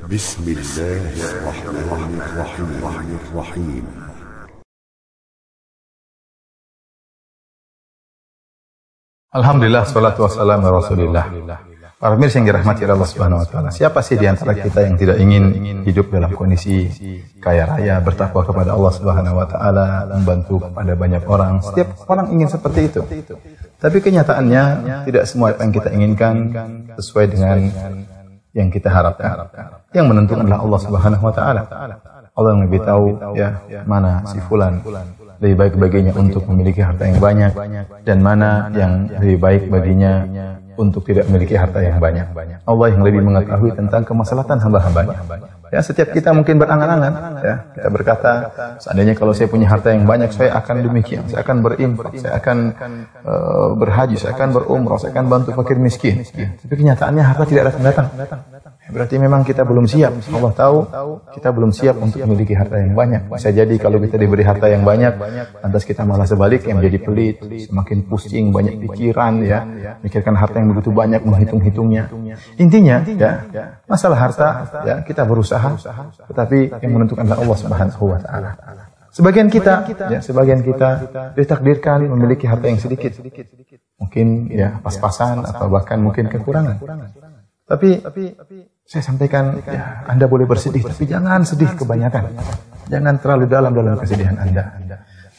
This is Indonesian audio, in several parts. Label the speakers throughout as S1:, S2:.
S1: Bismillahirrahmanirrahim.
S2: Alhamdulillah, salatu wassalamu ala Rasulillah. Para pemirsa yang dirahmati Allah Subhanahu wa taala. Siapa sih di antara kita yang tidak ingin hidup dalam kondisi kaya raya, bertakwa kepada Allah Subhanahu wa taala, membantu kepada banyak orang. Setiap orang ingin seperti itu. Tapi kenyataannya tidak semua apa yang kita inginkan sesuai dengan yang kita harapkan. Yang menentukan adalah Allah Subhanahu wa taala. Allah yang lebih tahu mana si fulan lebih baik baginya untuk memiliki harta yang banyak dan mana yang lebih baik baginya untuk tidak memiliki harta yang banyak. Allah yang lebih mengetahui tentang kemaslahatan hamba-hambanya. Ya, setiap kita mungkin berangan-angan, ya, kita berkata, seandainya kalau saya punya harta yang banyak, saya akan demikian, saya akan berinfak, saya akan berhaji, saya akan berumrah, saya akan bantu fakir miskin. Tapi kenyataannya harta tidak datang. Berarti memang kita belum siap. Allah tahu kita belum siap untuk memiliki harta yang banyak. Bisa jadi kalau kita diberi harta yang banyak, lantas kita malah sebaliknya menjadi pelit, semakin pusing, banyak pikiran, ya, mikirkan harta yang begitu banyak, menghitung-hitungnya. Intinya, masalah harta, ya, kita berusaha, tetapi yang menentukan adalah Allah Subhanahu wa taala. Sebagian kita ditakdirkan memiliki harta yang sedikit. Mungkin ya pas-pasan atau bahkan mungkin kekurangan. Tapi saya sampaikan, ya, Anda boleh bersedih, tapi jangan sedih kebanyakan. Jangan terlalu dalam kesedihan Anda.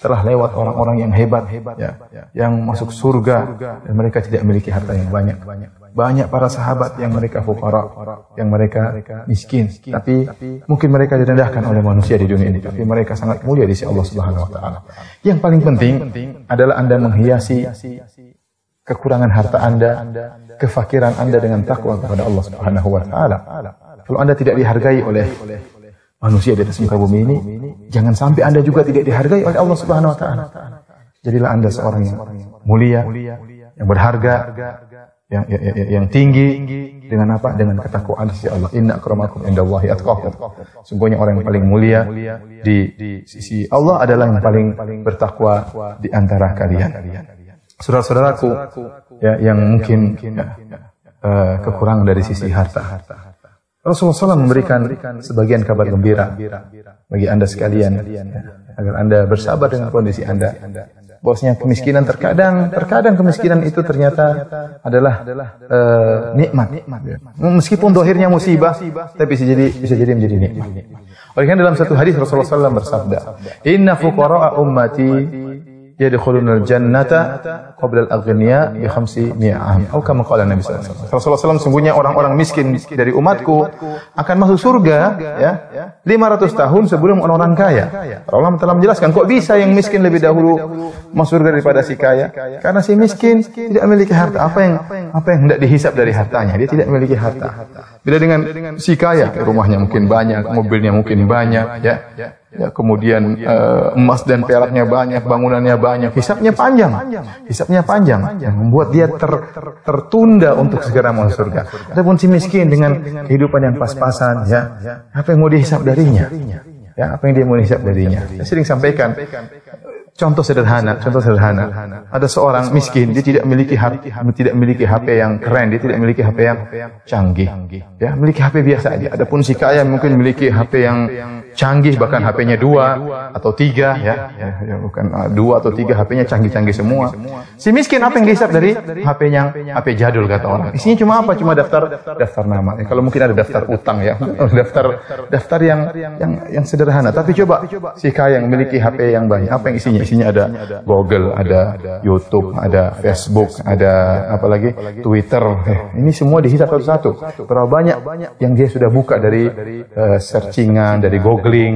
S2: Telah lewat orang-orang yang hebat, ya, yang masuk surga dan mereka tidak memiliki harta yang banyak. Banyak para sahabat yang mereka fuqara, yang mereka miskin, tapi mungkin mereka direndahkan oleh manusia di dunia ini, tapi mereka sangat mulia di sisi Allah Subhanahu wa taala. Yang paling penting adalah Anda menghiasi kekurangan harta Anda, kefakiran Anda dengan takwa kepada Allah Subhanahu wa taala. Kalau Anda tidak dihargai oleh manusia di atas muka bumi ini, jangan sampai Anda juga tidak dihargai oleh Allah Subhanahu wa taala. Jadilah Anda seorang yang mulia, yang berharga, yang tinggi dengan apa? Dengan ketakwaan sisi Allah. Inna akramakum indallahi atqakum. Sungguhnya orang yang paling mulia di sisi Allah adalah yang paling bertakwa di antara kalian. Saudara-saudaraku, ya, yang mungkin kekurangan dari sisi harta. Rasulullah SAW memberikan sebagian kabar gembira bagi Anda sekalian, agar Anda bersabar dengan kondisi Anda. Bahwasanya kemiskinan terkadang kemiskinan itu ternyata adalah nikmat. Meskipun dohirnya musibah, tapi bisa jadi menjadi nikmat. Oleh karena dalam satu hadis Rasulullah SAW bersabda, Inna fuqara'a ummati yadkhuluna al-jannata qabla al-aghniya bi 500 'am. Atau kama qala Nabi sallallahu alaihi wasallam. Rasulullah SAW sungguhnya orang-orang miskin dari umatku akan masuk surga, ya, 500 tahun sebelum orang-orang kaya. Allah telah menjelaskan, kok bisa yang miskin lebih dahulu masuk surga daripada si kaya? Karena si miskin tidak memiliki harta. Apa yang hendak dihisap dari hartanya? Dia tidak memiliki harta. Beda dengan si kaya, rumahnya mungkin banyak, mobilnya mungkin banyak, ya, kemudian emas dan peraknya banyak, bangunannya banyak, hisapnya panjang, yang membuat dia tertunda untuk segera masuk surga. Adapun si miskin dengan kehidupan yang pas-pasan, ya, apa yang mau dihisap darinya? Ya, apa yang dia mau dihisap darinya? Saya sering sampaikan contoh sederhana. Ada seorang miskin, dia tidak memiliki HP yang keren, dia tidak memiliki HP yang canggih. Ya, memiliki HP biasa aja. Adapun si kaya mungkin memiliki HP yang canggih, bahkan HP-nya 2 atau 3, bukan 2 atau 3, HP-nya canggih-canggih semua. Si miskin apa yang dihisap dari HP-nya? HP jadul kata orang. Isinya cuma apa? Cuma daftar nama. Kalau mungkin ada daftar utang, ya, daftar yang sederhana. Tapi coba si kaya yang memiliki HP yang banyak, apa yang isinya? Isinya ada Google, ada YouTube, ada Facebook, ada apa lagi? Twitter. Ini semua dihisap satu-satu. Berapa banyak yang dia sudah buka dari searchingan, dari googling,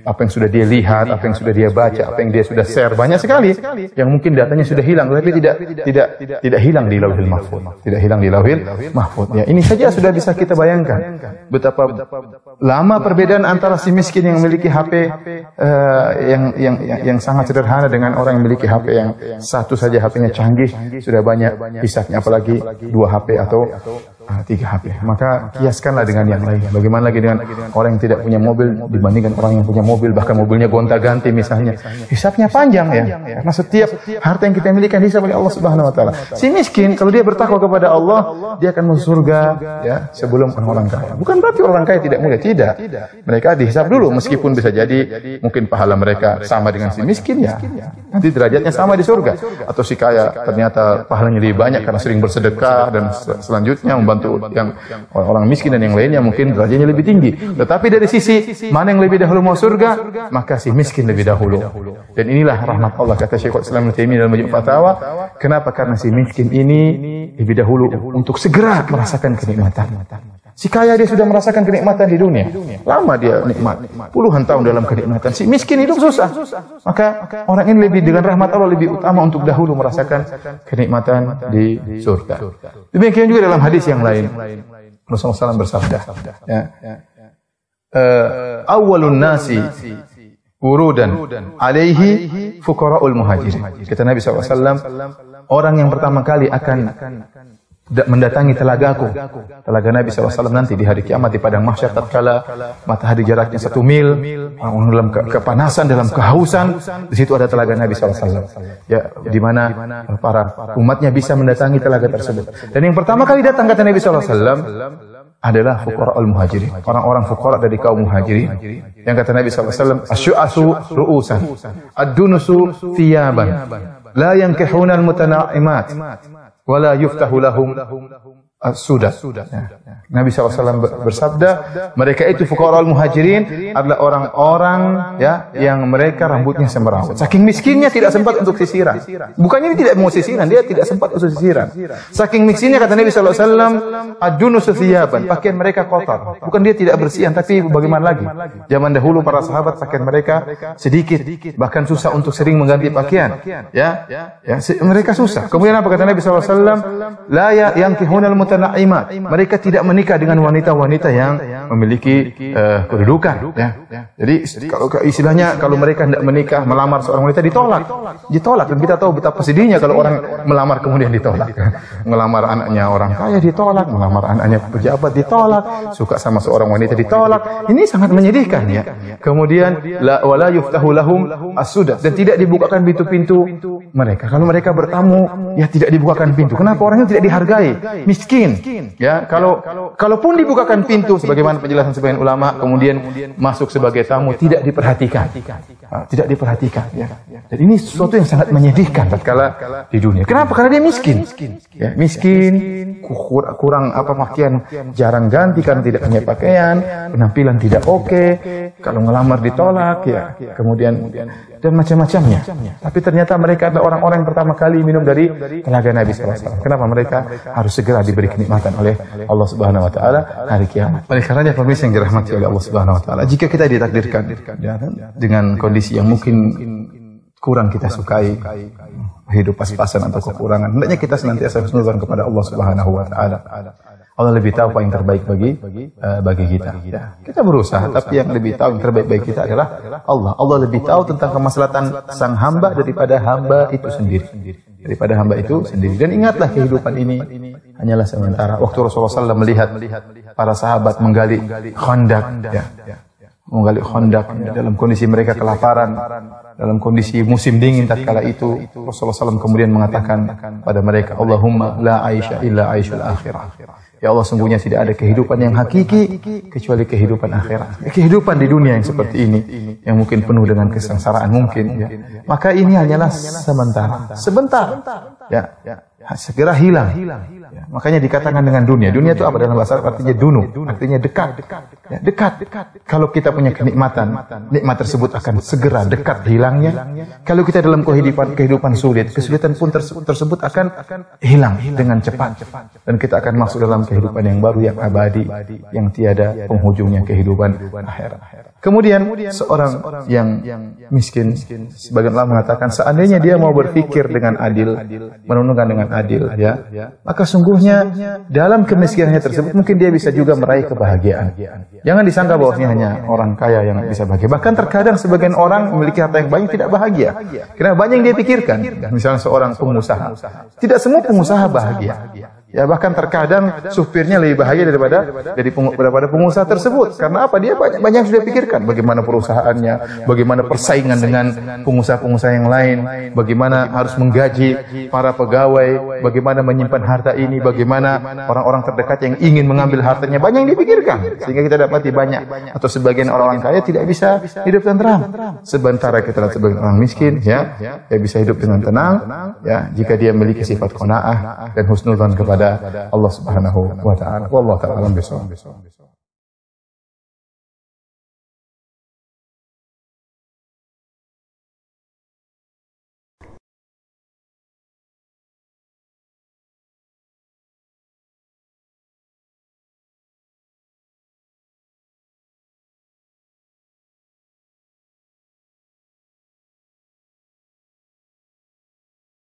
S2: apa yang sudah dia lihat, apa yang sudah dia baca, apa yang dia sudah share, banyak sekali yang mungkin datanya sudah hilang, tapi tidak hilang di Lauhil Mahfuz, Ya, ini saja sudah bisa kita bayangkan betapa lama perbedaan antara si miskin yang memiliki HP yang sangat sederhana dengan orang yang memiliki HP yang satu saja HP-nya canggih, sudah banyak hisapnya, apalagi 2 HP atau 3 HP. Maka kiaskanlah dengan yang lain. Bagaimana lagi dengan orang yang tidak punya mobil dibandingkan orang yang punya mobil, bahkan mobilnya gonta-ganti misalnya. Hisabnya panjang ya. Karena setiap harta yang kita miliki hisab oleh Allah Subhanahu wa taala. Si miskin kalau dia bertakwa kepada Allah, dia akan masuk surga ya sebelum orang kaya. Bukan berarti orang kaya tidak mulia, tidak. Mereka dihisab dulu meskipun bisa jadi mungkin pahala mereka sama dengan si miskin ya. Nanti derajatnya sama di surga. Atau si kaya ternyata pahalanya lebih banyak karena sering bersedekah dan selanjutnya membantu yang orang miskin dan yang lainnya mungkin derajatnya lebih tinggi. Tetapi dari sisi mana yang lebih dahulu mau surga, maka si miskin lebih dahulu. Dan inilah rahmat Allah kata Syekhul Islam Ibnu Taimiyah dalam Majmu' Fatawa. Kenapa? Karena si miskin ini lebih dahulu untuk segera merasakan kenikmatan. Si kaya dia sudah merasakan kenikmatan di dunia. Lama dia nikmat. Puluhan tahun dalam kenikmatan. Si miskin hidup susah. Maka orang ini lebih dengan rahmat Allah lebih utama untuk dahulu merasakan kenikmatan di surga. Demikian juga dalam hadis yang lain. Rasulullah SAW bersabda. Awwalun nasi wurudan alaihi fuqara'ul muhajirin. Kata Nabi SAW, orang yang pertama kali akan mendatangi telagaku, telaga Nabi SAW nanti di hari kiamat di padang mahsyar tatkala matahari jaraknya 1 mil, orang dalam kepanasan, dalam kehausan, di situ ada telaga Nabi SAW. Ya, di mana para umatnya bisa mendatangi telaga tersebut. Dan yang pertama kali datang kata Nabi SAW adalah fuqara'ul muhajirin, orang-orang fuqara dari kaum muhajirin. Yang kata Nabi SAW, asyu'asu ru'usan, ad-dunusu thiyaban, la yankihuna al-mutana'imat, wala yuftahu lahum as-sudah. Nabi SAW bersabda, mereka itu fuqara'ul muhajirin adalah orang-orang ya yang mereka rambutnya semrawut. Saking miskinnya tidak sempat untuk sisiran. Bukannya dia tidak mau sisiran, dia tidak sempat untuk sisiran. Saking miskinnya kata Nabi SAW, ad-dunusu thiyaban, pakaian mereka kotor. Bukan dia tidak bersihan, tapi bagaimana lagi? Zaman dahulu para sahabat pakaian mereka sedikit, bahkan susah untuk sering mengganti pakaian. Mereka susah. Kemudian apa kata Nabi SAW? La yankihunal mutana'imat. Mereka tidak menikah dengan wanita-wanita yang memiliki kedudukan. Jadi kalau istilahnya kalau mereka tidak menikah, melamar seorang wanita ditolak. Dan kita tahu betapa sedihnya kalau orang melamar kemudian ditolak. Melamar anaknya orang kaya ditolak, melamar anaknya pejabat ditolak, suka sama seorang wanita ditolak. Ini sangat menyedihkan ya. Kemudian wala yuftahu lahum as-sudah, dan tidak dibukakan pintu-pintu mereka. Kalau mereka bertamu ya tidak dibukakan pintu. Kenapa? Orangnya tidak dihargai, miskin. Ya, kalaupun dibukakan pintu sebagaimana penjelasan sebagian ulama, kemudian masuk sebagai tamu tidak diperhatikan. Tidak diperhatikan ya. Dan ini sesuatu yang sangat menyedihkan tatkala di dunia. Kenapa? Karena dia miskin. Ya, miskin, kurang pakaian, jarang ganti karena tidak punya pakaian, penampilan tidak oke, kalau ngelamar ditolak ya. Kemudian dan macam-macamnya. Tapi ternyata mereka adalah orang-orang yang pertama kali minum dari telaga Nabi SAW. Kenapa? Mereka harus segera diberi kenikmatan oleh Allah Subhanahu wa taala hari kiamat. Oleh karenanya permisi yang dirahmati oleh Allah Subhanahu wa taala, jika kita ditakdirkan dengan kondisi yang mungkin kurang kita sukai, hidup pas-pasan atau kekurangan, hendaknya kita senantiasa husnudzon kepada Allah Subhanahu wa taala. Allah lebih tahu apa yang terbaik bagi kita. Kita berusaha, tapi yang lebih tahu yang terbaik bagi kita adalah Allah. Allah lebih tahu tentang kemaslahatan sang hamba daripada hamba itu sendiri. Dan ingatlah kehidupan ini hanyalah sementara. Waktu Rasulullah SAW melihat para sahabat menggali khandak, dalam kondisi mereka kelaparan, dalam kondisi musim dingin tatkala itu, Rasulullah SAW kemudian mengatakan pada mereka, Allahumma la aisha illa aishul akhirah. Ya Allah, sungguhnya tidak ada kehidupan yang hakiki kecuali kehidupan akhirat. Kehidupan di dunia yang seperti ini, yang mungkin penuh dengan kesengsaraan mungkin. Ya. Maka ini hanyalah sebentar. Ya. Segera hilang. Ya. Makanya dikatakan dengan dunia. Dunia itu apa dalam bahasa Arab? Artinya dunu, artinya dekat. Ya, dekat. Kalau kita punya kenikmatan, nikmat tersebut akan segera dekat hilangnya. Kalau kita dalam kehidupan sulit, kesulitan pun tersebut akan hilang dengan cepat. Dan kita akan masuk dalam kehidupan yang baru, yang abadi, yang tiada penghujungnya, kehidupan akhirat. Kemudian seorang yang miskin, sebagian ulama mengatakan seandainya dia mau berpikir dengan adil, merenungkan dengan adil, ya, maka sungguhnya dalam kemiskinannya tersebut mungkin dia bisa juga meraih kebahagiaan. Jangan disangka bahwasanya hanya orang kaya yang bisa bahagia. Bahkan terkadang sebagian orang memiliki harta yang banyak tidak bahagia. Karena banyak yang dia pikirkan. Misalnya seorang pengusaha, tidak semua pengusaha bahagia. Ya, bahkan terkadang supirnya lebih bahaya daripada pengusaha tersebut. Karena apa? Dia banyak yang sudah pikirkan. Bagaimana perusahaannya, bagaimana persaingan dengan pengusaha-pengusaha yang lain, bagaimana harus menggaji para pegawai, bagaimana menyimpan harta ini, bagaimana orang-orang terdekat yang ingin mengambil hartanya. Banyak yang dipikirkan. Sehingga kita dapati banyak atau sebagian orang kaya tidak bisa hidup tenteram. Sementara kita lihat sebagian orang miskin, ya bisa hidup dengan tenang, ya, jika dia memiliki sifat qanaah dan husnudzon kepada Allah Subhanahu wa taala. Wallahu taala alam bisawab.